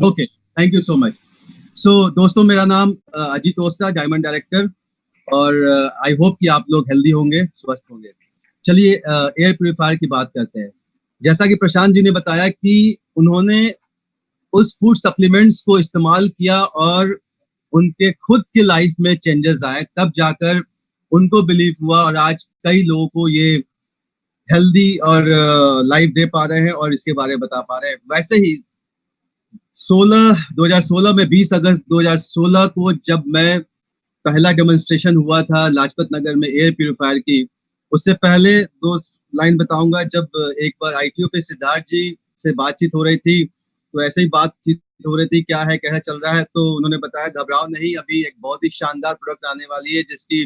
Okay, thank you so much. So दोस्तों, मेरा नाम अजीत ओस्ता, डायमंड डायरेक्टर, और आई होप कि आप लोग हेल्दी होंगे, स्वस्थ होंगे। चलिए एयर प्यूरिफायर की बात करते हैं। जैसा कि प्रशांत जी ने बताया कि उन्होंने उस फूड सप्लीमेंट्स को इस्तेमाल किया और उनके खुद के लाइफ में चेंजेस आए, तब जाकर उनको बिलीव हुआ और आज कई लोगों को ये हेल्दी और लाइफ दे पा रहे हैं और इसके बारे में बता पा रहे हैं। वैसे ही 2016 में 20 अगस्त 2016 को जब मैं पहला डेमोन्स्ट्रेशन हुआ था लाजपत नगर में एयर प्यूरिफायर की, उससे पहले दो लाइन बताऊंगा। जब एक बार आईटीओ पे सिद्धार्थ जी से बातचीत हो रही थी, तो ऐसे ही बातचीत हो रही थी, क्या है कैसा चल रहा है, तो उन्होंने बताया घबराओ नहीं, अभी एक बहुत ही शानदार प्रोडक्ट आने वाली है जिसकी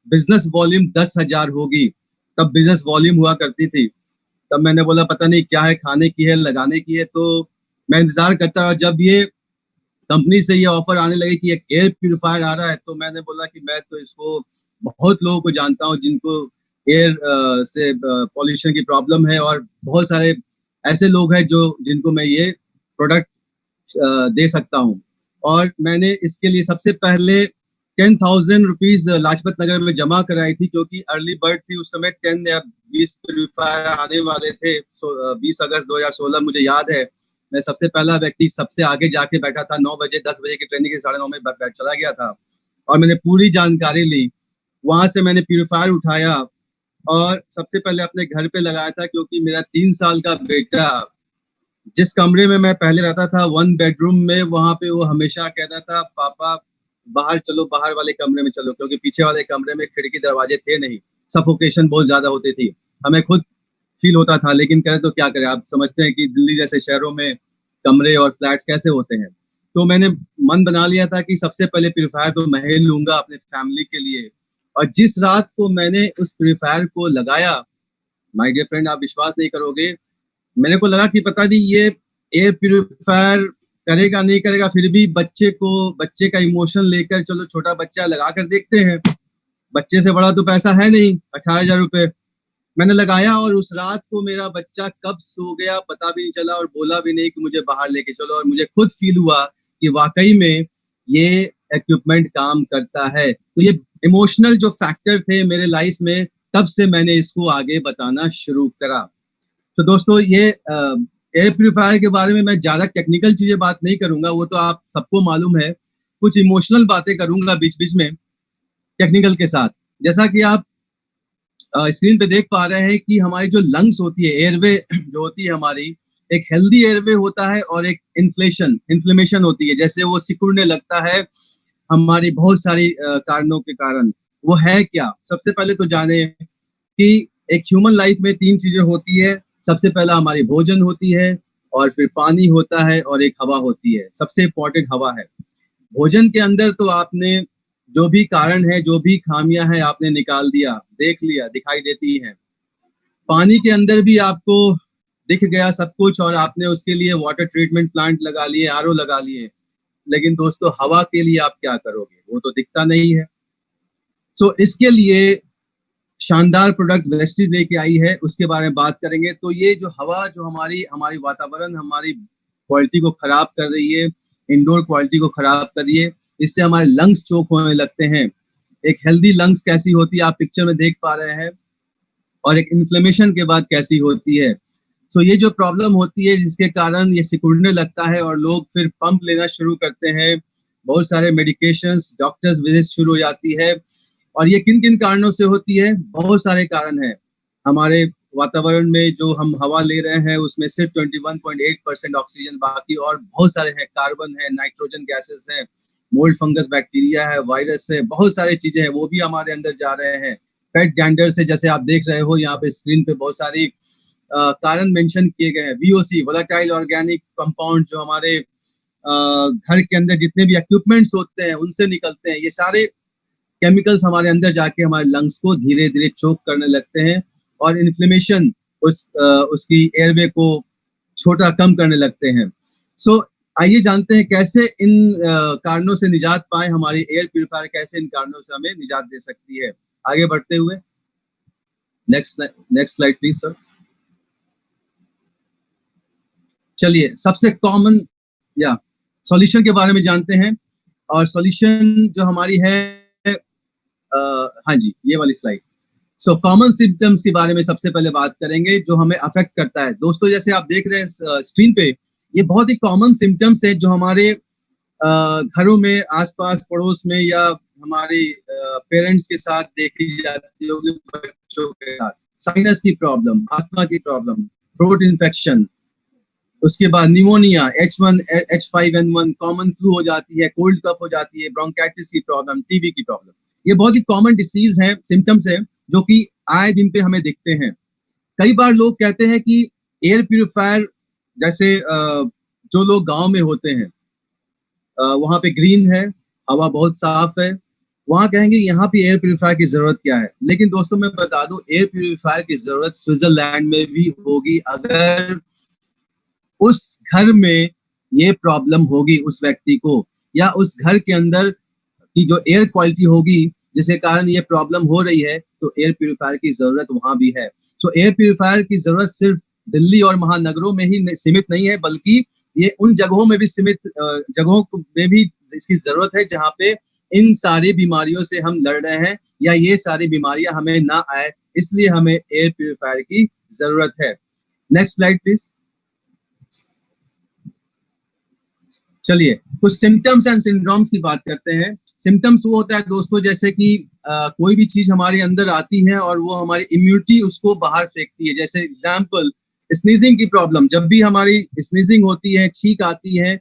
बिजनेस वॉल्यूम 10,000 होगी। तब बिजनेस वॉल्यूम हुआ करती थी। तब मैंने बोला पता नहीं क्या है, खाने की है लगाने की है, तो मैं इंतजार करता रहा। जब ये कंपनी से ये ऑफर आने लगे कि एक एयर प्यूरिफायर आ रहा है, तो मैंने बोला कि मैं तो इसको बहुत लोगों को जानता हूँ जिनको एयर से पॉल्यूशन की प्रॉब्लम है, और बहुत सारे ऐसे लोग हैं जो जिनको मैं ये प्रोडक्ट दे सकता हूँ। और मैंने इसके लिए सबसे पहले 10,000 रुपीज लाजपत नगर में जमा कराई थी, क्योंकि अर्ली बर्ड थी उस समय। 10 या 20 प्यूरिफायर आने वाले थे। 20 अगस्त 2016 मुझे याद है। मैं सबसे पहला व्यक्ति सबसे आगे जाके बैठा था। 9 बजे 10 बजे की ट्रेनिंग के 9:30 में चला गया था और मैंने पूरी जानकारी ली। वहां से मैंने प्यूरिफायर उठाया और सबसे पहले अपने घर पे लगाया था, क्योंकि मेरा 3 साल का बेटा, जिस कमरे में मैं पहले रहता था 1 बेडरूम में, वहां पे वो हमेशा कहता था पापा बाहर चलो, बाहर वाले कमरे में चलो, क्योंकि पीछे वाले कमरे में खिड़की दरवाजे थे नहीं, सफोकेशन बहुत ज्यादा होती थी। हमें खुद फील होता था, लेकिन करें तो क्या करें। आप समझते हैं कि दिल्ली जैसे शहरों में कमरे और फ्लैट्स कैसे होते हैं। तो मैंने मन बना लिया था कि सबसे पहले प्यूरीफायर तो मैं ही लूंगा अपने फैमिली के लिए। और जिस रात को मैंने उस प्यूरीफायर को लगाया, माय डियर फ्रेंड, आप विश्वास नहीं करोगे, मेरे को लगा कि पता नहीं ये एयर प्यूरिफायर करेगा नहीं करेगा, फिर भी बच्चे का इमोशन लेकर चलो छोटा बच्चा लगा कर देखते हैं। बच्चे से बड़ा तो पैसा है नहीं, 18,000 रुपए मैंने लगाया। और उस रात को मेरा बच्चा कब सो गया पता भी नहीं चला, और बोला भी नहीं कि मुझे बाहर लेके चलो। और मुझे खुद फील हुआ कि वाकई में ये इक्विपमेंट काम करता है। तो ये इमोशनल जो फैक्टर थे मेरे लाइफ में, तब से मैंने इसको आगे बताना शुरू करा। तो दोस्तों, ये एयर प्यूरिफायर के बारे में मैं ज्यादा टेक्निकल चीजें बात नहीं करूंगा, वो तो आप सबको मालूम है। कुछ इमोशनल बातें करूंगा बीच बीच में टेक्निकल के साथ। जैसा कि आप स्क्रीन पे देख पा रहे हैं कि हमारी जो लंग्स होती है, एयरवे जो होती है हमारी, एक हेल्दी एयरवे होता है और एक इन्फ्लेमेशन होती है, जैसे वो सिकुड़ने लगता है हमारी बहुत सारी कारणों के कारण। वो है क्या? सबसे पहले तो जाने कि एक ह्यूमन लाइफ में 3 चीजें होती है। सबसे पहला हमारी भोजन होती है, और फिर पानी होता है, और एक हवा होती है। सबसे इंपॉर्टेंट हवा है। भोजन के अंदर तो आपने जो भी कारण है, जो भी खामियां हैं, आपने निकाल दिया, देख लिया, दिखाई देती हैं। पानी के अंदर भी आपको दिख गया सब कुछ, और आपने उसके लिए वाटर ट्रीटमेंट प्लांट लगा लिए, आरओ लगा लिए। लेकिन दोस्तों, हवा के लिए आप क्या करोगे? वो तो दिखता नहीं है। सो इसके लिए शानदार प्रोडक्ट वेस्टीज लेके आई है, उसके बारे में बात करेंगे। तो ये जो हवा, जो हमारी हमारी वातावरण, हमारी क्वालिटी को खराब कर रही है, इंडोर क्वालिटी को खराब कर रही है, इससे हमारे लंग्स चोक होने लगते हैं। एक हेल्दी लंग्स कैसी होती है आप पिक्चर में देख पा रहे हैं, और एक इन्फ्लेमेशन के बाद कैसी होती है। तो ये जो प्रॉब्लम होती है, जिसके कारण ये सिकुड़ने लगता है और लोग फिर पंप लेना शुरू करते हैं, बहुत सारे मेडिकेशंस, डॉक्टर्स विजिट शुरू हो जाती है। और ये किन किन कारणों से होती है? बहुत सारे कारण हैं। हमारे वातावरण में जो हम हवा ले रहे हैं, उसमें सिर्फ 21.8% ऑक्सीजन, बाकी और बहुत सारे हैं, कार्बन है, नाइट्रोजन गैसेस हैं, मोल्ड फंगस बैक्टीरिया है, वायरस है, बहुत सारी चीजें हैं, वो भी हमारे अंदर जा रहे हैं। पेट गैंडर से, जैसे आप देख रहे हो यहाँ पे स्क्रीन पे, बहुत सारी कारण मेंशन किए गए हैं। वीओसी, वोलेटाइल ऑर्गेनिक कंपाउंड, जो हमारे घर के अंदर जितने भी इक्विपमेंट्स होते हैं उनसे निकलते हैं। ये सारे केमिकल्स हमारे अंदर जाके हमारे लंग्स को धीरे धीरे चोक करने लगते हैं, और इन्फ्लेमेशन उसकी एयरवे को छोटा कम करने लगते हैं। सो आइए जानते हैं कैसे इन कारणों से निजात पाए। हमारी एयर प्यूरिफायर कैसे इन कारणों से हमें निजात दे सकती है। आगे बढ़ते हुए नेक्स्ट स्लाइड प्लीज सर। चलिए, सबसे कॉमन सॉल्यूशन के बारे में जानते हैं, और सॉल्यूशन जो हमारी है, हाँ जी, ये वाली स्लाइड। सो कॉमन सिम्टम्स के बारे में सबसे पहले बात करेंगे जो हमें अफेक्ट करता है। दोस्तों, जैसे आप देख रहे हैं स्क्रीन पे, ये बहुत ही कॉमन सिम्टम्स है जो हमारे घरों में, आसपास पड़ोस में, या हमारे पेरेंट्स के साथ देखी जाती होगी, बच्चों के साथ। साइनस की प्रॉब्लम, अस्थमा की प्रॉब्लम, थ्रोट इन्फेक्शन, उसके बाद pneumonia, H1 H5N1, common flu हो जाती है, कोल्ड कफ हो जाती है, ब्रोंकाइटिस की प्रॉब्लम, टीबी की प्रॉब्लम। ये बहुत ही कॉमन डिसीज है, सिम्टम्स है जो कि आए दिन पे हमें दिखते हैं। कई बार लोग कहते हैं कि एयर प्यूरिफायर, जैसे जो लोग गांव में होते हैं, वहां पे ग्रीन है, हवा बहुत साफ है, वहां कहेंगे यहाँ पे एयर प्यूरिफायर की जरूरत क्या है। लेकिन दोस्तों, मैं बता दूं, एयर प्यूरिफायर की जरूरत स्विट्जरलैंड में भी होगी अगर उस घर में ये प्रॉब्लम होगी उस व्यक्ति को, या उस घर के अंदर की जो एयर क्वालिटी होगी जिसके कारण ये प्रॉब्लम हो रही है, तो एयर प्यूरिफायर की जरूरत वहां भी है। सो एयर प्यूरिफायर की जरूरत सिर्फ दिल्ली और महानगरों में ही सीमित नहीं है, बल्कि ये उन जगहों में भी सीमित, जगहों में भी इसकी जरूरत है जहाँ पे इन सारी बीमारियों से हम लड़ रहे हैं, या ये सारी बीमारियां हमें ना आए, इसलिए हमें एयर प्यूरिफायर की जरूरत है। Next slide please. चलिए, कुछ सिम्टम्स एंड सिंड्रोम्स की बात करते हैं। सिम्टम्स वो होता है दोस्तों, जैसे कि कोई भी चीज हमारे अंदर आती है और वो हमारी इम्यूनिटी उसको बाहर फेंकती है। जैसे एग्जांपल, स्नीजिंग की प्रॉब्लम, जब भी हमारी स्नीजिंग होती है, छींक आती है,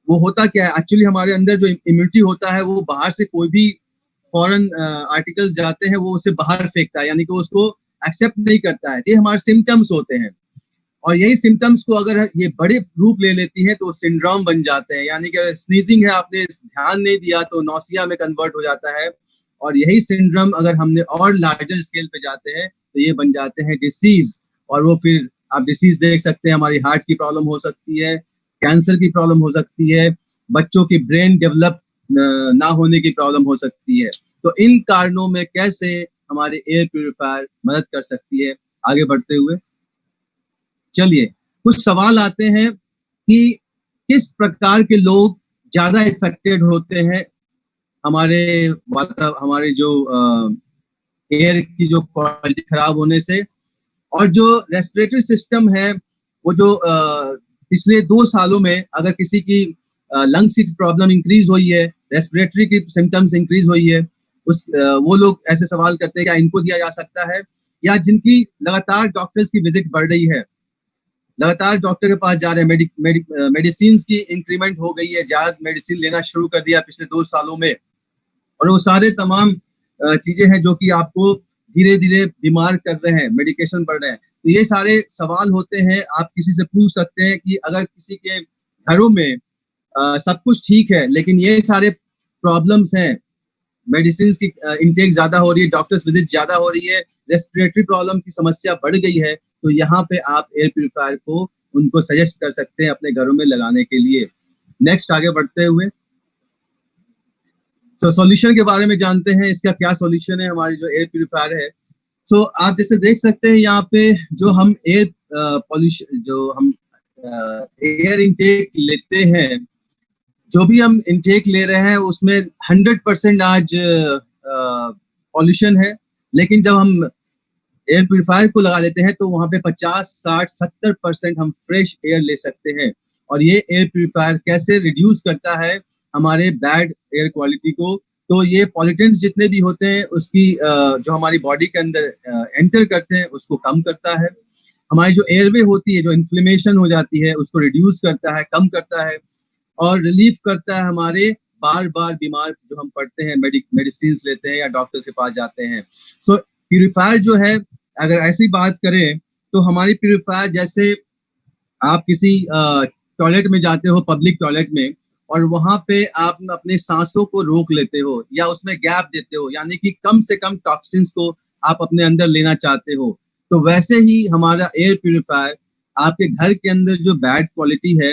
वो होता क्या है, एक्चुअली हमारे अंदर जो इम्यूनिटी होता है वो बाहर से कोई भी फॉरेन आर्टिकल्स जाते हैं, वो उसे बाहर फेंकता है, यानी कि उसको एक्सेप्ट नहीं करता है। ये हमारे सिम्टम्स होते हैं, और यही सिम्टम्स को अगर ये बड़े रूप ले लेती है तो सिंड्रोम बन जाते हैं। यानी कि स्नीजिंग है, आपने ध्यान नहीं दिया तो नौसिया में कन्वर्ट हो जाता है, और यही सिंड्रोम अगर हमने और लार्जर स्केल पे जाते हैं तो ये बन जाते हैं डिसीज। और वो फिर आप डिसीज देख सकते हैं, हमारी हार्ट की प्रॉब्लम हो सकती है, कैंसर की प्रॉब्लम हो सकती है, बच्चों की ब्रेन डेवलप ना होने की प्रॉब्लम हो सकती है। तो इन कारणों में कैसे हमारे एयर प्यूरिफायर मदद कर सकती है। आगे बढ़ते हुए चलिए, कुछ सवाल आते हैं कि किस प्रकार के लोग ज्यादा इफेक्टेड होते हैं हमारे हमारे जो एयर की जो क्वालिटी खराब होने से। और जो रेस्पिरेटरी सिस्टम है, वो जो पिछले 2 सालों में अगर किसी की लंग्स की प्रॉब्लम इंक्रीज हुई है, रेस्पिरेटरी की सिम्टम्स इंक्रीज हुई है, वो लोग ऐसे सवाल करते हैं क्या इनको दिया जा सकता है, या जिनकी लगातार डॉक्टर्स की विजिट बढ़ रही है, लगातार डॉक्टर के पास जा रहे हैं, मेडिसिन की इंक्रीमेंट हो गई है, ज्यादा मेडिसिन लेना शुरू कर दिया पिछले 2 सालों में, और वो सारे तमाम चीजें हैं जो कि आपको धीरे धीरे बीमार कर रहे हैं, मेडिकेशन बढ़ रहे हैं। तो ये सारे सवाल होते हैं, आप किसी से पूछ सकते हैं कि अगर किसी के घरों में सब कुछ ठीक है लेकिन ये सारे प्रॉब्लम्स हैं, मेडिसिन की इंटेक ज्यादा हो रही है, डॉक्टर्स विजिट ज्यादा हो रही है, रेस्पिरेटरी प्रॉब्लम की समस्या बढ़ गई है, तो यहाँ पे आप एयर प्यूरिफायर को उनको सजेस्ट कर सकते हैं अपने घरों में लगाने के लिए। नेक्स्ट आगे बढ़ते हुए सॉल्यूशन के बारे में जानते हैं, इसका क्या सॉल्यूशन है हमारी जो एयर प्यूरिफायर है। आप जैसे देख सकते हैं यहाँ पे, जो हम एयर पॉल्यूशन, जो हम एयर इनटेक लेते हैं, जो भी हम इनटेक ले रहे हैं उसमें 100% आज पॉल्यूशन है। लेकिन जब हम एयर प्यूरिफायर को लगा लेते हैं तो वहां पे 50, 60, 70% हम फ्रेश एयर ले सकते हैं। और ये एयर प्यूरिफायर कैसे रिड्यूस करता है हमारे बैड एयर क्वालिटी को, तो ये पॉल्यूटेंट्स जितने भी होते हैं उसकी जो हमारी बॉडी के अंदर एंटर करते हैं उसको कम करता है। हमारी जो एयरवे होती है, जो इन्फ्लेमेशन हो जाती है, उसको रिड्यूस करता है, कम करता है, और रिलीफ करता है हमारे बार बार बीमार जो हम पड़ते हैं, मेडिसिन लेते हैं या डॉक्टर के पास जाते हैं। प्यूरिफायर जो है, अगर ऐसी बात करें तो हमारी प्यूरिफायर, जैसे आप किसी टॉयलेट में जाते हो, पब्लिक टॉयलेट में, और वहां पे आप अपने सांसों को रोक लेते हो या उसमें गैप देते हो, यानी कि कम से कम टॉक्सिन्स को आप अपने अंदर लेना चाहते हो, तो वैसे ही हमारा एयर प्यूरिफायर आपके घर के अंदर जो बैड क्वालिटी है,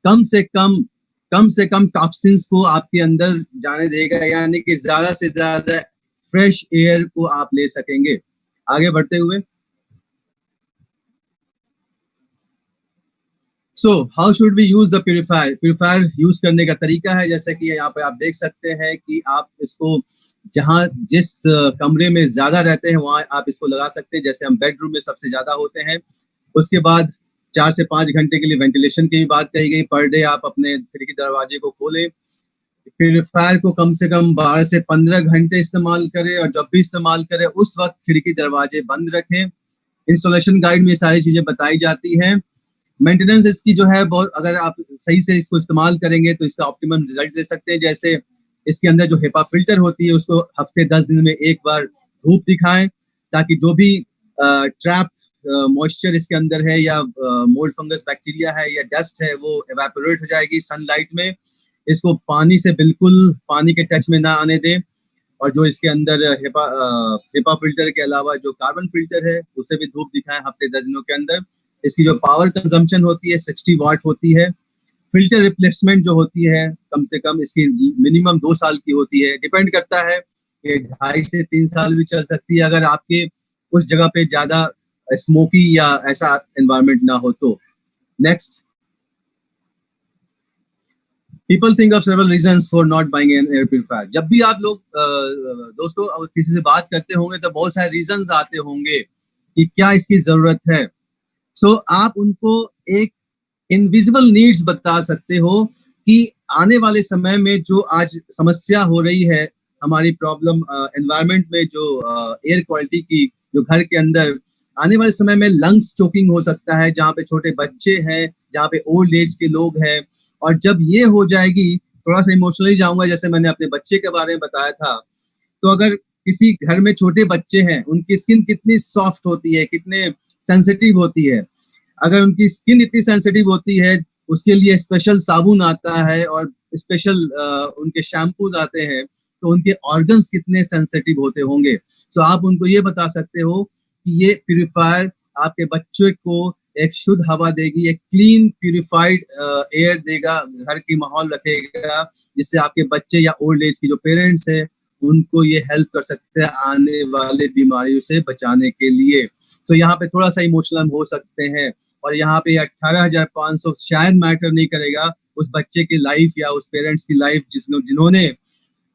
कम से कम टॉक्सिन्स को आपके अंदर जाने देगा, यानी कि ज्यादा से ज्यादा फ्रेश एयर को आप ले सकेंगे। आगे बढ़ते हुए so how should we use the purifier? Purifier use करने का तरीका है, जैसे कि यहाँ पे आप देख सकते हैं कि आप इसको जहाँ जिस कमरे में ज्यादा रहते हैं वहाँ आप इसको लगा सकते हैं। जैसे हम बेडरूम में सबसे ज्यादा होते हैं। उसके बाद 4 से 5 घंटे के लिए वेंटिलेशन की भी बात कही गई। पर डे आप अपने खिड़की दरवाजे को खोलें। प्यूरिफायर को कम से कम 12 से 15 घंटे इस्तेमाल करें, और जब भी इस्तेमाल करें उस वक्त खिड़की दरवाजे बंद रखें। इंस्टॉलेशन गाइड में ये सारी चीजें बताई जाती हैं। मेंटेनेंस इसकी जो है बहुत, अगर आप सही से इसको इस्तेमाल करेंगे तो इसका ऑप्टिमम रिजल्ट दे सकते हैं। जैसे इसके अंदर जो हेपा फिल्टर होती है उसको हफ्ते 10 दिन में एक बार धूप दिखाएं, ताकि जो भी ट्रैप मॉइस्चर इसके अंदर है या मोल्ड फंगस बैक्टीरिया है या डस्ट है वो एवेपोरेट हो जाएगी सनलाइट में। इसको पानी से बिल्कुल पानी के टच में ना आने दें। और जो इसके अंदर हेपा फिल्टर के अलावा जो कार्बन फिल्टर है उसे भी धूप दिखाएं हफ्ते 10 दिनों के अंदर। इसकी जो पावर कंजम्पशन होती है 60 वाट होती है। फिल्टर रिप्लेसमेंट जो होती है कम से कम इसकी मिनिमम 2 साल की होती है। डिपेंड करता है कि 2.5 से 3 साल भी चल सकती है अगर आपके उस जगह पे ज्यादा स्मोकी या ऐसा एनवायरनमेंट ना हो तो। Next, people think of several reasons for not buying an air purifier. जब भी आप लोग दोस्तों किसी से बात करते होंगे तो बहुत सारे रीजंस आते होंगे कि क्या इसकी जरूरत है। सो आप उनको एक इनविजिबल नीड्स बता सकते हो कि आने वाले समय में जो आज समस्या हो रही है, हमारी प्रॉब्लम एनवायरनमेंट में जो एयर क्वालिटी की, जो घर के अंदर आने वाले समय में लंग्स चोकिंग हो सकता है, जहाँ पे छोटे बच्चे हैं, जहाँ पे ओल्ड एज के लोग हैं। और जब ये हो जाएगी, थोड़ा सा इमोशनली जाऊंगा, जैसे मैंने अपने बच्चे के बारे में बताया था, तो अगर किसी घर में छोटे बच्चे हैं, उनकी स्किन कितनी सॉफ्ट होती है, कितने सेंसिटिव होती है। अगर उनकी स्किन इतनी सेंसिटिव होती है, उसके लिए स्पेशल साबुन आता है और स्पेशल उनके शैम्पूज आते हैं, तो उनके ऑर्गन्स कितने सेंसिटिव होते होंगे। तो आप उनको ये बता सकते हो कि ये प्यूरिफायर आपके बच्चे को एक शुद्ध हवा देगी, एक क्लीन प्यूरिफाइड एयर देगा, घर की माहौल रखेगा, जिससे आपके बच्चे या ओल्ड एज की जो पेरेंट्स है उनको ये हेल्प कर सकते हैं आने वाले बीमारियों से बचाने के लिए। तो यहाँ पे थोड़ा सा इमोशनल हो सकते हैं। और यहाँ पे 18,500 शायद मैटर नहीं करेगा उस बच्चे की लाइफ या उस पेरेंट्स की लाइफ जिन्होंने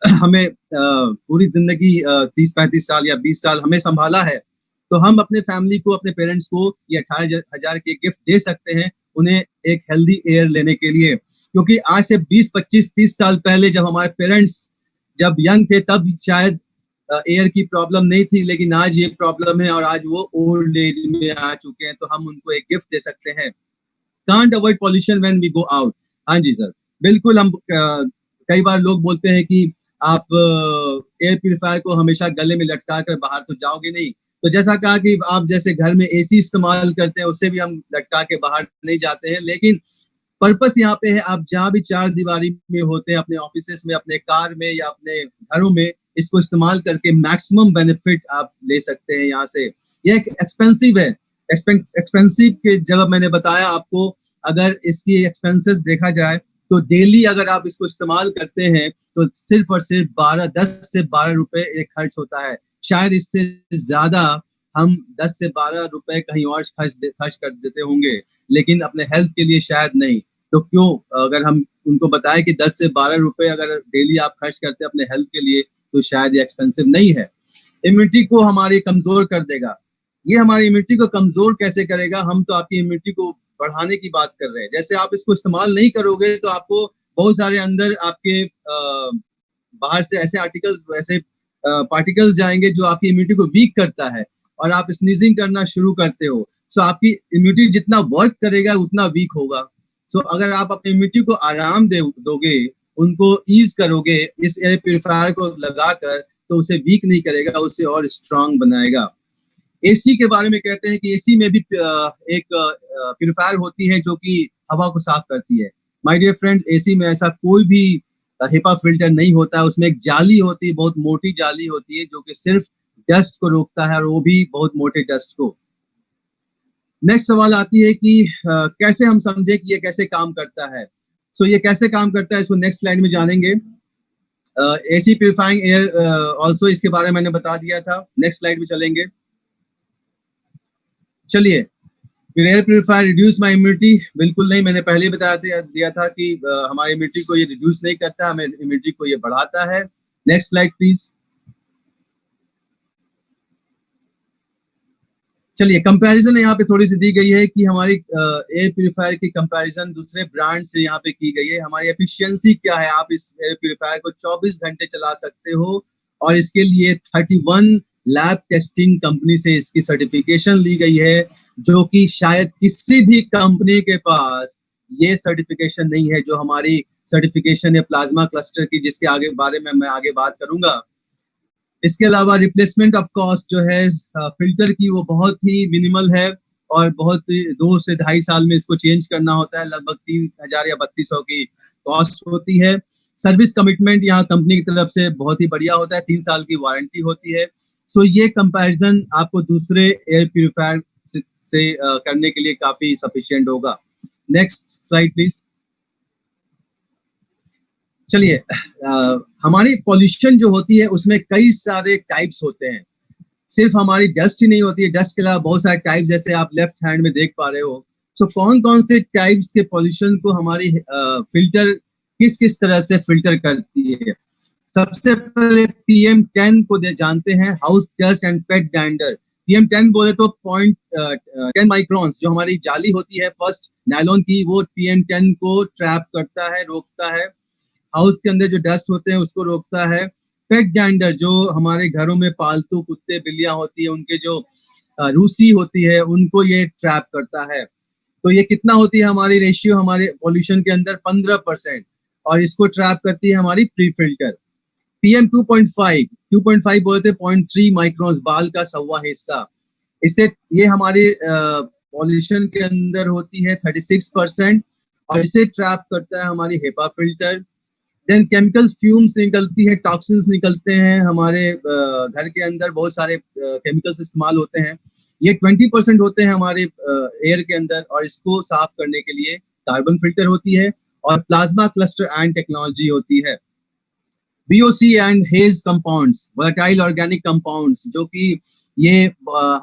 हमें पूरी जिंदगी 30-35 साल या 20 साल हमें संभाला है। तो हम अपने फैमिली को, अपने पेरेंट्स को ये 18,000 के गिफ्ट दे सकते हैं उन्हें एक हेल्दी एयर लेने के लिए। क्योंकि आज से 20-25-30 साल पहले जब हमारे पेरेंट्स जब यंग थे तब शायद एयर की प्रॉब्लम नहीं थी, लेकिन आज ये प्रॉब्लम है और आज वो ओल्ड एज में आ चुके हैं। तो हम उनको एक गिफ्ट दे सकते हैं। Can't avoid pollution when we go out. हाँ जी सर, बिल्कुल। हम कई बार लोग बोलते हैं कि आप एयर प्यूरिफायर को हमेशा गले में लटका कर बाहर तो जाओगे नहीं। तो जैसा कहा कि आप जैसे घर में एसी इस्तेमाल करते हैं, उससे भी हम लटका के बाहर नहीं जाते हैं। लेकिन पर्पस यहाँ पे है, आप जहाँ भी 4 दीवारी में होते हैं, अपने ऑफिस में, अपने कार में या अपने घरों में, इसको इस्तेमाल करके मैक्सिमम बेनिफिट आप ले सकते हैं यहाँ से। ये एक एक्सपेंसिव है। एक्सपेंसिव के जगह मैंने बताया आपको, अगर इसकी एक्सपेंसेस देखा जाए तो डेली अगर आप इसको इस्तेमाल करते हैं तो सिर्फ और सिर्फ 10 से 12 रुपए एक खर्च होता है। शायद इससे ज्यादा हम 10 से 12 रुपए कहीं और खर्च कर देते होंगे, लेकिन अपने हेल्थ के लिए शायद नहीं। तो क्यों, अगर हम उनको बताएं कि 10 से 12 रुपए अगर डेली आप खर्च करते हैं अपने हेल्थ के लिए, तो शायद ये एक्सपेंसिव नहीं है। इम्यूनिटी को हमारी कमजोर कर देगा। ये हमारी इम्यूनिटी को कमजोर कैसे करेगा? हम तो आपकी इम्यूनिटी को बढ़ाने की बात कर रहे हैं। जैसे आप इसको इस्तेमाल नहीं करोगे तो आपको बहुत सारे अंदर आपके बाहर से ऐसे पार्टिकल्स जाएंगे जो आपकी इम्यूनिटी को वीक करता है, और आप स्नीजिंग करना शुरू करते हो। सो आपकी इम्यूनिटी जितना वर्क करेगा उतना वीक होगा। सो अगर आप अपनी इम्यूनिटी को आराम दोगे, उनको ईज करोगे इस एयर प्यूरिफायर को लगाकर, तो उसे वीक नहीं करेगा, उसे और स्ट्रांग बनाएगा। एसी के बारे में कहते हैं कि एसी में भी एक प्यूरिफायर होती है जो कि हवा को साफ करती है। माय डियर फ्रेंड, एसी में ऐसा कोई भी हिपा फिल्टर नहीं होता है। उसमें एक जाली होती है, बहुत मोटी जाली होती है, जो कि सिर्फ डस्ट को रोकता है, और वो भी बहुत मोटे डस्ट को। नेक्स्ट सवाल आती है कि कैसे हम समझे कि ये कैसे काम करता है। सो ये कैसे काम करता है इसको नेक्स्ट स्लाइड में जानेंगे। एसी प्यूरिफाइंग एयर ऑल्सो, इसके बारे में मैंने बता दिया था। नेक्स्ट स्लाइड में चलेंगे। चलिए, फिर air purifier reduce my immunity, बिल्कुल नहीं, मैंने पहले ही दिया था कि हमारी इम्यूनिटी को ये रिड्यूस नहीं करता, हमें इम्यूनिटी को ये बढ़ाता है। Next slide please. चलिए, कंपैरिजन यहाँ पे थोड़ी सी दी गई है कि हमारी एयर प्योरीफायर की कंपैरिजन दूसरे ब्रांड से यहाँ पे की गई है। हमारी एफिशिएंसी क्या है, आप इस एयर प्योरीफायर को 24 घंटे चला सकते हो और इसके लिए 31 लैब टेस्टिंग कंपनी से इसकी सर्टिफिकेशन ली गई है, जो कि शायद किसी भी कंपनी के पास ये सर्टिफिकेशन नहीं है जो हमारी सर्टिफिकेशन है प्लाज्मा क्लस्टर की, जिसके आगे बारे में मैं आगे बात करूंगा। इसके अलावा रिप्लेसमेंट ऑफ कॉस्ट जो है फिल्टर की, वो बहुत ही मिनिमल है और बहुत 2 से 2.5 साल में इसको चेंज करना होता है। लगभग 3,000 या 3,200 की कॉस्ट होती है। सर्विस कमिटमेंट यहाँ कंपनी की तरफ से बहुत ही बढ़िया होता है, 3 साल की वारंटी होती है। सो ये कंपैरिजन आपको दूसरे एयर प्यूरीफायर से करने के लिए काफी सफिशिएंट होगा। Next slide please. चलिए, हमारी पॉल्यूशन जो होती है उसमें कई सारे टाइप्स होते हैं, सिर्फ हमारी डस्ट ही नहीं होती है, डस्ट के अलावा बहुत सारे टाइप, जैसे आप लेफ्ट हैंड में देख पा रहे हो। सो कौन कौन से टाइप्स के पॉल्यूशन को हमारी फिल्टर किस किस तरह से फिल्टर करती है। सबसे पहले PM10 को जानते हैं, house dust and pet dander. PM10 बोले तो 0.10 माइक्रॉन्स जो हमारी जाली होती है फर्स्ट नायलॉन की, वो PM10 को ट्रैप करता है, रोकता है। हाउस के अंदर जो डस्ट होते हैं उसको रोकता है। पेट गैंडर जो हमारे घरों में पालतू कुत्ते बिल्लियां होती है, उनके जो रूसी होती है, उनको ये ट्रैप करता है। तो ये कितना होती है हमारी रेशियो हमारे पॉल्यूशन के अंदर, 15%, और इसको ट्रैप करती है हमारी प्री फिल्टर। PM 2.5 बोलते हैं 0.3 माइक्रोन्स, बाल का 1.25 हिस्सा। इससे ये हमारे पॉल्यूशन के अंदर होती है 36%, और इसे ट्रैप करता है हमारी HEPA filter. Then chemicals fumes निकलती है, टॉक्सिन्स निकलते हैं हमारे घर के अंदर, बहुत सारे केमिकल्स इस्तेमाल होते हैं, ये 20% होते हैं हमारे एयर के अंदर, और इसको साफ करने के लिए कार्बन फिल्टर होती है और प्लाज्मा क्लस्टर एंड टेक्नोलॉजी होती है। BOC and hedge compounds, volatile organic compounds, जो कि ये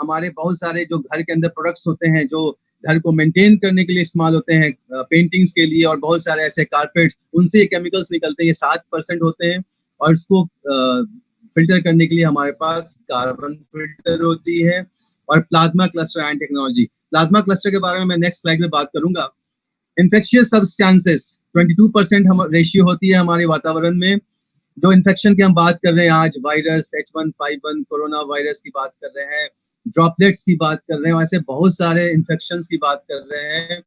हमारे बहुत सारे जो घर के अंदर प्रोडक्ट्स होते हैं, जो घर को मेंटेन करने के लिए इस्तेमाल होते हैं, पेंटिंग्स के लिए और बहुत सारे ऐसे कारपेट्स, उनसे ये केमिकल्स निकलते हैं, ये 7% होते हैं, और इसको फिल्टर करने के लिए हमारे पास कार्बन फिल्टर होती है और plasma cluster and technology. Plasma cluster के बारे में मैं नेक्स्ट स्लाइड में बात करूंगा। इन्फेक्शियस सब्सटेंसेस 22% हम रेशियो होती है हमारे वातावरण में। जो इन्फेक्शन की हम बात कर रहे हैं आज, वायरस H1N1 कोरोना वायरस की बात कर रहे हैं, ड्रॉपलेट्स की बात कर रहे हैं, ऐसे बहुत सारे इन्फेक्शंस की बात कर रहे हैं,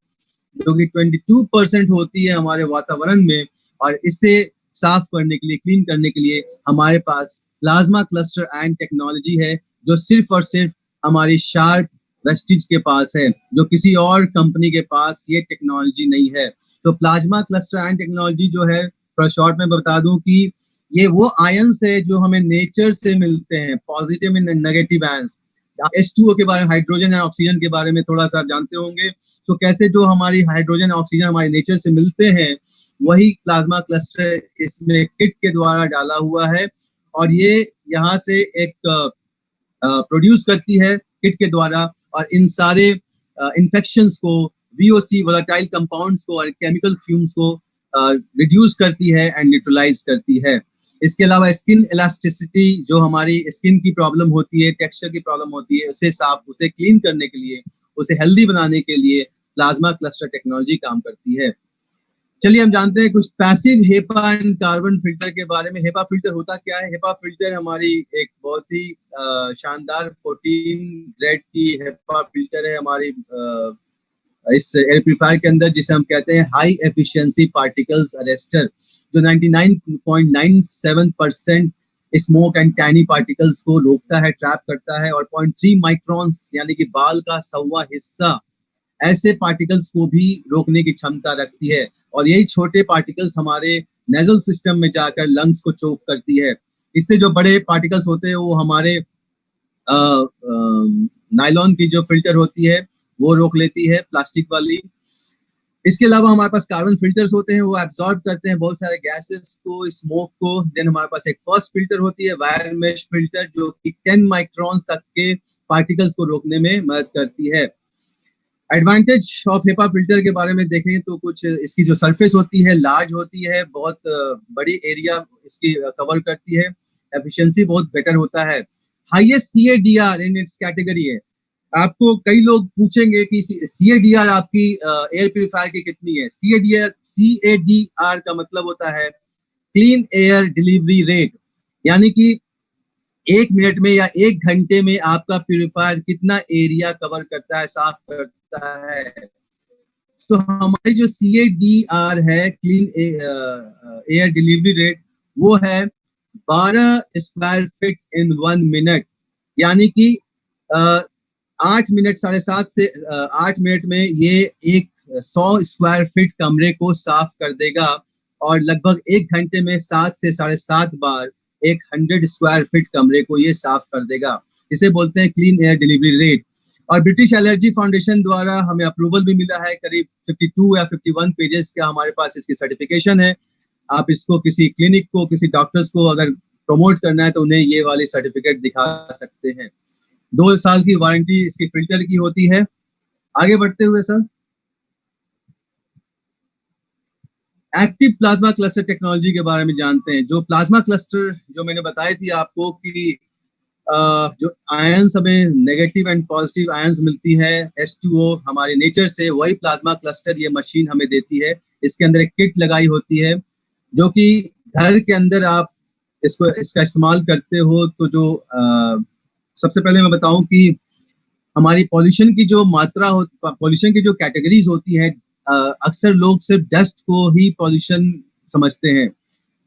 जो कि 22% होती है हमारे वातावरण में। और इसे साफ करने के लिए, क्लीन करने के लिए हमारे पास प्लाज्मा क्लस्टर एंड टेक्नोलॉजी है, जो सिर्फ और सिर्फ हमारी शार्प वेस्टिज के पास है, जो किसी और कंपनी के पास ये टेक्नोलॉजी नहीं है। तो प्लाज्मा क्लस्टर एंड टेक्नोलॉजी जो है, थोड़ा शॉर्ट में बता दूं कि ये वो आयंस है जो हमें नेचर से मिलते हैं, positive and negative ions. H2O के बारे में, हाइड्रोजन एंड ऑक्सीजन के बारे में थोड़ा सा जानते होंगे। तो कैसे जो हमारी हाइड्रोजन ऑक्सीजन हमारे नेचर से मिलते हैं, वही प्लाज्मा क्लस्टर इसमें किट के द्वारा डाला हुआ है, और ये यहाँ से एक प्रोड्यूस करती है किट के द्वारा, और इन सारे इन्फेक्शंस को, VOC वोलेटाइल कंपाउंड्स को और केमिकल फ्यूम्स को रिड्यूस करती है एंड न्यूट्रलाइज करती है। इसके अलावा स्किन इलास्टिसिटी, जो हमारी स्किन की प्रॉब्लम होती है, टेक्सचर की प्रॉब्लम होती है, उसे साफ, उसे क्लीन करने के लिए, उसे हेल्दी बनाने के लिए प्लाज्मा क्लस्टर टेक्नोलॉजी काम करती है। चलिए हम जानते हैं कुछ passive HEPA and carbon filter के बारे में। हेपा फिल्टर होता क्या है? हेपा फिल्टर हमारी एक बहुत ही शानदार 14 ग्रेड की हेपा फिल्टर है हमारी इस एयर प्यूरीफायर के अंदर, जिसे हम कहते हैं हाई एफिशिएंसी पार्टिकल्स अरेस्टर, जो 99.97% स्मोक एंड टाइनी पार्टिकल्स को रोकता है, ट्रैप करता है, और 0.3 माइक्रॉन्स यानी कि बाल का 1.25 हिस्सा ऐसे पार्टिकल्स को भी रोकने की क्षमता रखती है। और यही छोटे पार्टिकल्स हमारे नेजल सिस्टम में जाकर लंग्स को चोक करती है। इससे जो बड़े पार्टिकल्स होते हैं वो हमारे नायलॉन की जो फिल्टर होती है वो रोक लेती है, प्लास्टिक वाली। इसके अलावा हमारे पास कार्बन फिल्टर्स होते हैं, वो एब्जॉर्ब करते हैं बहुत सारे गैसेस को, स्मोक को। देन हमारे पास एक फर्स्ट फिल्टर होती है, वायर मेश फिल्टर, जो कि 10 माइक्रॉन्स तक के पार्टिकल्स को रोकने में मदद करती है। एडवांटेज ऑफ हेपा फिल्टर के बारे में देखें तो कुछ इसकी जो सरफेस होती है लार्ज होती है, बहुत बड़ी एरिया इसकी कवर करती है, एफिशिएंसी बहुत बेटर होता है, हाईएस्ट सीएडीआर इन इट्स कैटेगरी है। आपको कई लोग पूछेंगे कि सीएडीआर आपकी एयर प्यूरिफायर की कितनी है। सीएडीआर का मतलब होता है क्लीन एयर डिलीवरी रेट, यानी कि 1 मिनट में या 1 घंटे में आपका प्यूरिफायर कितना एरिया कवर करता है, साफ करता है। तो हमारी जो CADR है, क्लीन एयर डिलीवरी रेट, वो है 12 स्क्वायर फीट इन 1 मिनट, यानी कि 8 मिनट 7.5 से 8 मिनट में ये एक 100 स्क्वायर फीट कमरे को साफ कर देगा, और लगभग 1 घंटे में 7 से 7.5 बार एक 100 स्क्वायर फीट कमरे को ये साफ कर देगा। इसे बोलते हैं क्लीन एयर डिलीवरी रेट। और ब्रिटिश एलर्जी फाउंडेशन द्वारा हमें अप्रूवल भी मिला है, करीब 52 या 51 पेजेस का हमारे पास इसकी सर्टिफिकेशन है। आप इसको किसी क्लिनिक को, किसी डॉक्टर्स को अगर प्रमोट करना है तो उन्हें ये वाली सर्टिफिकेट दिखा सकते हैं। 2 साल की वारंटी इसकी फिल्टर की होती है। आगे बढ़ते हुए sir, active plasma cluster technology के बारे में जानते हैं। जो प्लाज्मा क्लस्टर जो मैंने बताई थी आपको कि जो आयंस हमें नेगेटिव एंड पॉजिटिव आयंस मिलती है H2O हमारे नेचर से, वही प्लाज्मा क्लस्टर ये मशीन हमें देती है। इसके अंदर एक किट लगाई होती है जो कि घर के अंदर आप इसका इस्तेमाल करते हो तो जो सबसे पहले मैं बताऊं कि हमारी पॉल्यूशन की जो मात्रा हो, पॉल्यूशन की जो कैटेगरीज होती है, अक्सर लोग सिर्फ डस्ट को ही पॉल्यूशन समझते हैं,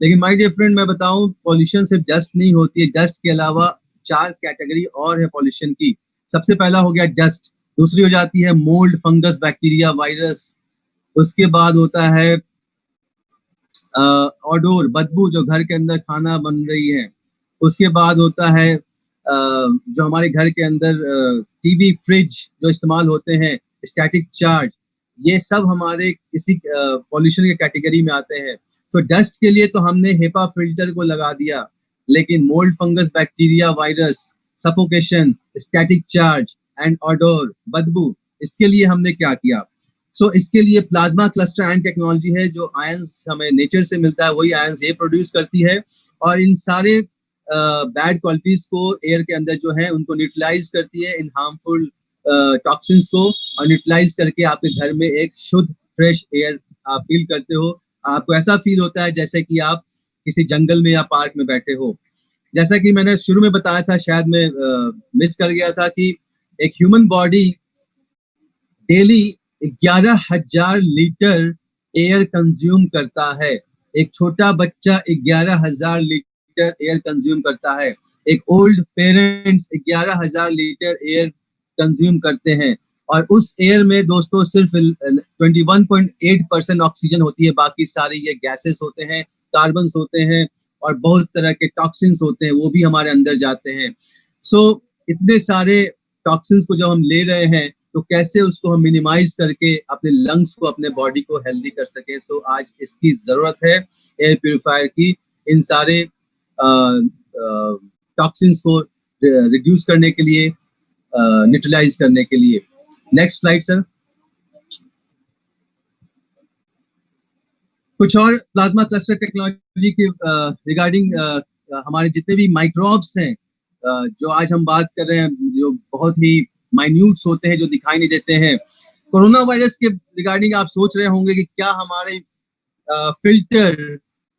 लेकिन माय डियर फ्रेंड मैं बताऊं पॉल्यूशन सिर्फ डस्ट नहीं होती है। डस्ट के अलावा 4 कैटेगरी और है पॉल्यूशन की। सबसे पहला हो गया डस्ट, दूसरी हो जाती है मोल्ड, फंगस, बैक्टीरिया, वायरस। उसके बाद होता है ऑडोर, बदबू, जो घर के अंदर खाना बन रही है। उसके बाद होता है जो हमारे घर के अंदर टीवी, फ्रिज जो इस्तेमाल होते हैं, स्टैटिक चार्ज, ये सब हमारे इसी पॉल्यूशन के कैटेगरी में आते हैं। तो डस्ट के लिए तो हमने हेपा फिल्टर को लगा दिया, लेकिन mould, fungus, bacteria, virus, suffocation, static charge and odour, बदबू, इसके लिए हमने क्या किया? इसके लिए प्लाज्मा क्लस्टर आयन टेक्नोलॉजी है, जो आयंस हमें नेचर से मिलता है वही आयंस ये प्रोड्यूस करती है, और इन सारे बैड क्वालिटीज को एयर के अंदर जो है उनको न्यूट्रलाइज करती है, इन हार्मफुल टॉक्सिन्स को, और न्यूट्रलाइज करके आपके घर में एक शुद्ध फ्रेश एयर आप फील करते हो। आपको ऐसा फील होता है जैसे कि आप किसी जंगल में या पार्क में बैठे हो। जैसा कि मैंने शुरू में बताया था, शायद मैं मिस कर गया था, कि एक human body daily 11,000 litre air consume करता है। एक छोटा बच्चा 11,000 लीटर एयर कंज्यूम करता है। एक old parents 11,000 litre air consume करते हैं, और उस एयर में दोस्तों सिर्फ 21.8% ऑक्सीजन होती है, बाकी सारे ये गैसेस होते हैं, कार्बन होते हैं, और बहुत तरह के टॉक्सिन्स होते हैं, वो भी हमारे अंदर जाते हैं। इतने सारे टॉक्सिन्स को जब हम ले रहे हैं तो कैसे उसको हम मिनिमाइज करके अपने लंग्स को, अपने बॉडी को हेल्दी कर सके। आज इसकी जरूरत है एयर प्यूरिफायर की, इन सारे टॉक्सिन्स को रिड्यूस करने के लिए, न्यूट्रलाइज करने के लिए। Next slide sir. कुछ और प्लाज्मा क्लस्टर टेक्नोलॉजी के रिगार्डिंग हमारे जितने भी माइक्रोब्स हैं जो आज हम बात कर रहे हैं, जो बहुत ही माइन्यूट्स होते हैं, जो दिखाई नहीं देते हैं। कोरोना वायरस के रिगार्डिंग आप सोच रहे होंगे कि क्या हमारे फिल्टर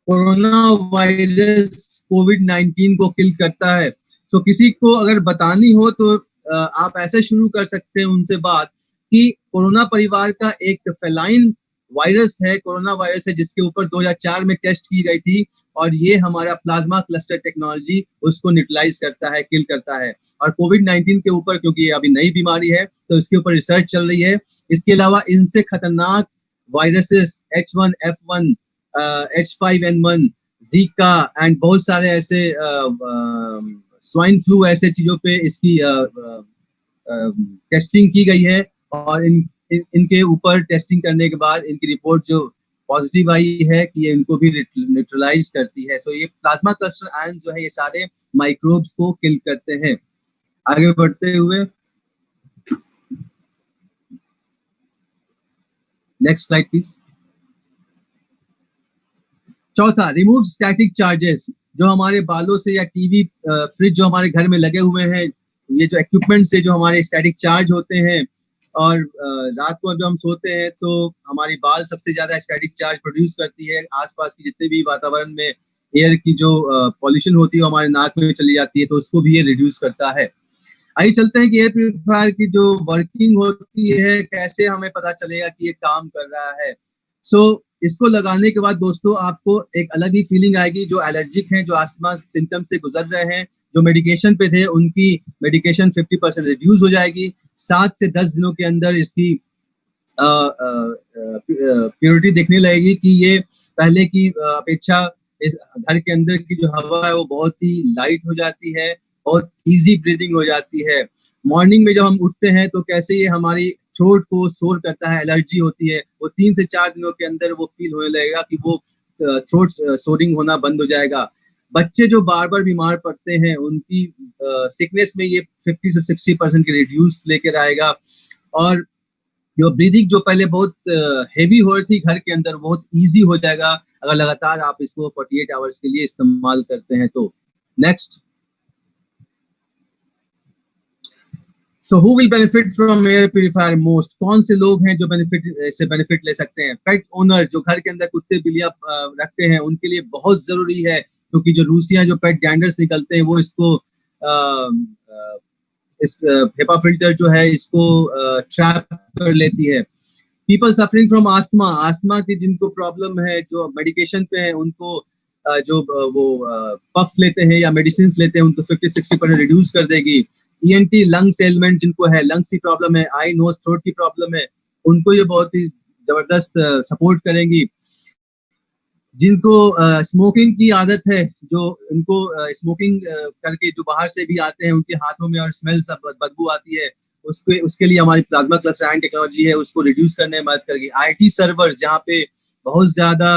कोरोना वायरस कोविड-19 को किल करता है। किसी को अगर बतानी हो तो आप ऐसे शुरू कर सकते हैं उनसे बात कि कोरोना परिवार का एक फेलाइन वायरस है, कोरोना वायरस है, जिसके ऊपर 2004 में टेस्ट की गई थी, और ये हमारा प्लाज्मा क्लस्टर टेक्नोलॉजी उसको न्यूट्रलाइज करता है, किल करता है। और कोविड-19 के ऊपर, क्योंकि ये अभी नई बीमारी है, तो इसके ऊपर रिसर्च चल रही है। इसके अलावा इनसे खतरनाक viruses H1F1, H5N1, Zika and बहुत सारे ऐसे स्वाइन फ्लू, ऐसे चीजों पे इसकी टेस्टिंग की गई है, और इनके ऊपर टेस्टिंग करने के बाद इनकी रिपोर्ट जो पॉजिटिव आई है कि ये इनको भी न्यूट्रलाइज करती है। ये प्लाज्मा क्लस्टर आयन जो है ये सारे माइक्रोब्स को किल करते हैं। आगे बढ़ते हुए नेक्स्ट स्लाइड प्लीज। चौथा, रिमूव स्टैटिक चार्जेस। जो हमारे बालों से या टीवी फ्रिज जो हमारे घर में लगे हुए हैं, ये जो इक्विपमेंट से जो हमारे स्टैटिक चार्ज होते हैं, और रात को जब हम सोते हैं तो हमारी बाल सबसे ज्यादा स्टैटिक चार्ज प्रोड्यूस करती है। आसपास की जितने भी वातावरण में एयर की जो पॉल्यूशन होती है हमारे नाक में चली जाती है, तो उसको भी ये रिड्यूस करता है। आइए चलते हैं कि एयर प्यूरिफायर की जो वर्किंग होती है, कैसे हमें पता चलेगा कि ये काम कर रहा है। इसको लगाने के बाद दोस्तों आपको एक अलग ही फीलिंग आएगी। जो एलर्जिक हैं, जो अस्थमा सिम्टम से गुजर रहे हैं, जो मेडिकेशन पे थे, उनकी मेडिकेशन 50% रिड्यूस हो जाएगी। 7 से 10 दिनों के अंदर इसकी प्योरिटी देखने लगेगी कि ये पहले की अपेक्षा इस घर के अंदर की जो हवा है वो बहुत ही लाइट हो जाती है, बहुत इजी ब्रीदिंग हो जाती है। मॉर्निंग में जब हम उठते हैं तो कैसे ये हमारी थ्रोट को सोर करता है, एलर्जी होती है, वो 3 से 4 दिनों के अंदर वो फील होने लगेगा कि वो थ्रोट सोरिंग होना बंद हो जाएगा। बच्चे जो बार बार बीमार पड़ते हैं उनकी सिकनेस में ये 50 से 60% की रिड्यूस लेकर आएगा। और जो ब्रीदिंग जो पहले बहुत हेवी हो रही थी घर के अंदर, बहुत इजी हो जाएगा अगर लगातार आप इसको 48 आवर्स के लिए इस्तेमाल करते हैं तो। Next, so who will benefit from air purifier most? कौन से लोग हैं जो बेनिफिट ले सकते हैं? पेट ओनर्स, जो घर के अंदर कुत्ते बिल्लियां रखते हैं, उनके लिए बहुत जरूरी है, क्योंकि जो रूसियां जो पेट गैंडर्स निकलते हैं वो इसको इस हेपा फिल्टर जो है इसको ट्रैप कर लेती है। People suffering from asthma, asthma की जिनको प्रॉब्लम है, जो मेडिकेशन पे है, उनको जो वो पफ लेते हैं या मेडिसिन लेते हैं, उनको 50-60% रिड्यूस कर देगी। ईएनटी लंग्स एलिमेंट जिनको है, लंग्स की प्रॉब्लम है, आई नोज थ्रोट की प्रॉब्लम है, उनको ये बहुत ही जबरदस्त सपोर्ट करेंगी। जिनको स्मोकिंग की आदत है, जो उनको स्मोकिंग करके जो बाहर से भी आते हैं, उनके हाथों में और स्मेल सब बदबू आती है, उसके लिए हमारी प्लाज्मा क्लस्टर आयन टेक्नोलॉजी है, उसको रिड्यूस करने में मदद करेगी। आईटी सर्वर्स, जहाँ पे बहुत ज्यादा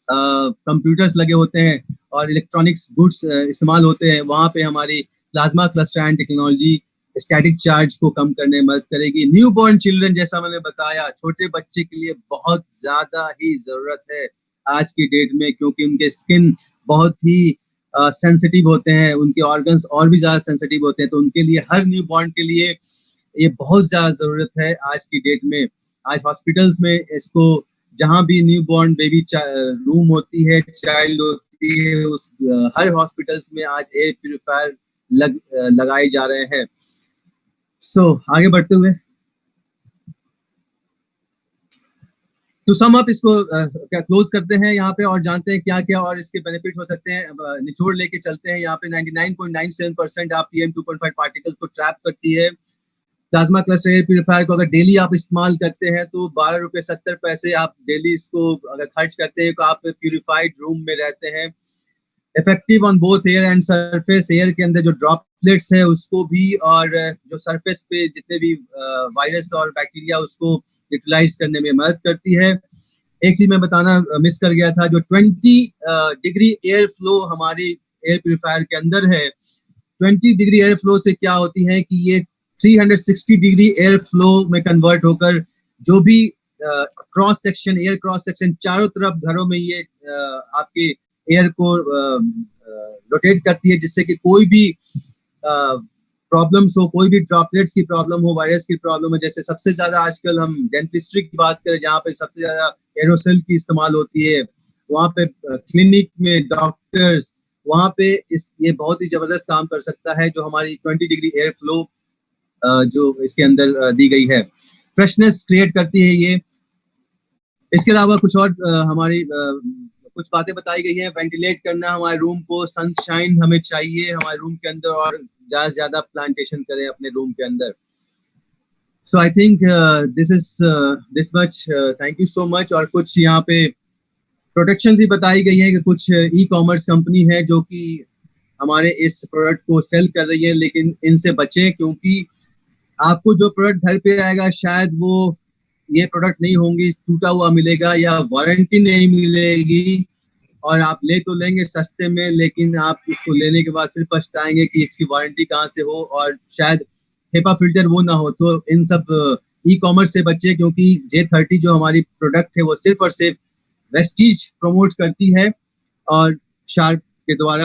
कंप्यूटर्स लगे होते हैं और इलेक्ट्रॉनिक्स गुड्स इस्तेमाल होते हैं, वहाँ पे हमारी plasma cluster ion technology static charge को कम करने में मदद करेगी। न्यू बॉर्न चिल्ड्रन, जैसा मैंने बताया, छोटे बच्चे के लिए बहुत ज्यादा ही जरूरत है आज की डेट में, क्योंकि उनके स्किन बहुत ही सेंसिटिव होते हैं, उनके ऑर्गन्स और भी ज्यादा सेंसिटिव होते हैं, तो उनके लिए हर न्यू बॉर्न के लिए ये बहुत ज्यादा जरूरत है आज की डेट में। आज हॉस्पिटल्स में इसको, जहाँ भी न्यू बॉर्न बेबी रूम होती है, चाइल्ड होती है, उस हर हॉस्पिटल्स में आज एयर प्यूरिफायर लगाए जा रहे हैं। आगे बढ़ते हुए तो सम अप इसको क्लोज करते हैं यहाँ पे और जानते हैं क्या क्या और इसके बेनिफिट हो सकते हैं। निचोड़ लेके चलते हैं यहाँ पे। 99.97% आप PM 2.5 पार्टिकल्स को ट्रैप करती है। प्लाज्मा क्लस्टर एयर प्यूरिफायर को अगर डेली आप इस्तेमाल करते हैं तो 12 रुपये 70 पैसे आप डेली इसको अगर खर्च करते हैं तो आप प्यूरिफाइड रूम में रहते हैं। Effective on both air and surface, air के अंदर जो ड्रॉपलेट्स है उसको भी, और जो सरफेस पे जितने भी वायरस और बैक्टीरिया उसको यूटिलाइज करने में मदद करती है। एक चीज मैं बताना मिस कर गया था, जो 20 डिग्री एयर फ्लो हमारी एयर प्यूरिफायर के अंदर है, 20 डिग्री एयर फ्लो से क्या होती है कि ये 360 डिग्री एयर फ्लो में कन्वर्ट होकर जो भी cross section, air cross section चारों तरफ घरों में ये आपके एयर को रोटेट करती है, जिससे कि कोई भी प्रॉब्लम्स हो, कोई भी ड्रॉपलेट्स की प्रॉब्लम हो, वायरस की प्रॉब्लम हो। जैसे सबसे ज्यादा आजकल हम डेंटिस्ट्री की बात करें, जहाँ पे सबसे ज्यादा एरोसोल की इस्तेमाल होती है, वहाँ पे क्लिनिक में डॉक्टर्स, वहाँ पे ये बहुत ही जबरदस्त काम कर सकता है, जो हमारी 20 डिग्री एयर फ्लो जो इसके अंदर दी गई है, फ्रेशनेस क्रिएट करती है ये। इसके अलावा कुछ और हमारी कुछ बातें बताई गई हैं। वेंटिलेट करना हमारे रूम को, सनशाइन हमें चाहिए हमारे रूम के अंदर, और ज्यादा से ज्यादा प्लांटेशन करें अपने रूम के अंदर। So I think this much, thank you so much. और कुछ यहाँ पे प्रोटेक्शन भी बताई गई है कि कुछ ई कॉमर्स कंपनी है जो कि हमारे इस प्रोडक्ट को सेल कर रही है, लेकिन इनसे बचें, क्योंकि आपको जो प्रोडक्ट घर पे आएगा शायद वो ये प्रोडक्ट नहीं होंगी, टूटा हुआ मिलेगा या वारंटी नहीं मिलेगी, और आप ले तो लेंगे सस्ते में, लेकिन आप इसको लेने के बाद फिर पछताएंगे कि इसकी वारंटी कहाँ से हो, और शायद हेपा फिल्टर वो ना हो। तो इन सब ई कॉमर्स से बचे, क्योंकि J30 जो हमारी प्रोडक्ट है वो सिर्फ और सिर्फ वेस्टीज प्रमोट करती है, और शार्प के द्वारा